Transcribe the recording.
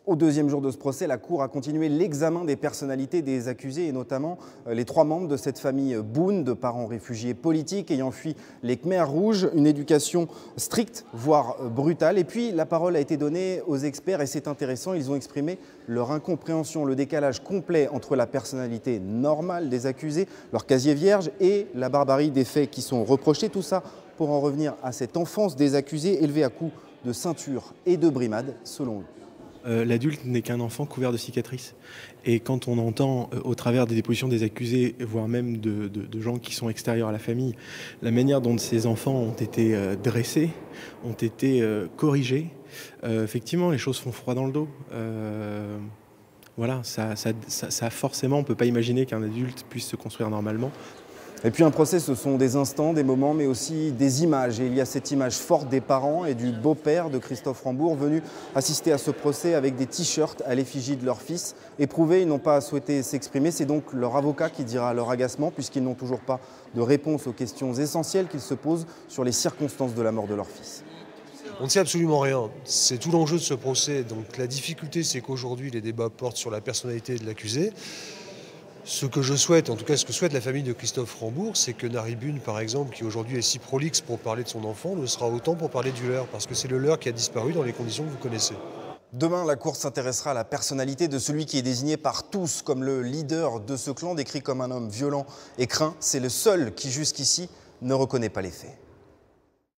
Au deuxième jour de ce procès, la Cour a continué l'examen des personnalités des accusés et notamment les 3 membres de cette famille Boun, de parents réfugiés politiques ayant fui les Khmers rouges, une éducation stricte, voire brutale. Et puis la parole a été donnée aux experts et c'est intéressant, ils ont exprimé leur incompréhension, le décalage complet entre la personnalité normale des accusés, leur casier vierge et la barbarie des faits qui sont reprochés. Tout ça pour en revenir à cette enfance des accusés élevée à coups de ceinture et de brimade, selon eux. L'adulte n'est qu'un enfant couvert de cicatrices. Et quand on entend, au travers des dépositions des accusés, voire même de gens qui sont extérieurs à la famille, la manière dont ces enfants ont été dressés, ont été corrigés, effectivement, les choses font froid dans le dos. Voilà, ça forcément, on ne peut pas imaginer qu'un adulte puisse se construire normalement. Et puis un procès, ce sont des instants, des moments, mais aussi des images. Et il y a cette image forte des parents et du beau-père de Christophe Rambourg venus assister à ce procès avec des t-shirts à l'effigie de leur fils. Éprouvés, ils n'ont pas souhaité s'exprimer. C'est donc leur avocat qui dira leur agacement puisqu'ils n'ont toujours pas de réponse aux questions essentielles qu'ils se posent sur les circonstances de la mort de leur fils. On ne sait absolument rien. C'est tout l'enjeu de ce procès. Donc la difficulté, c'est qu'aujourd'hui, les débats portent sur la personnalité de l'accusé. Ce que je souhaite, en tout cas ce que souhaite la famille de Christophe Rambourg, c'est que Nari Boun, par exemple, qui aujourd'hui est si prolixe pour parler de son enfant, le sera autant pour parler du leur, parce que c'est le leur qui a disparu dans les conditions que vous connaissez. Demain, la Cour s'intéressera à la personnalité de celui qui est désigné par tous comme le leader de ce clan, décrit comme un homme violent et craint. C'est le seul qui, jusqu'ici, ne reconnaît pas les faits.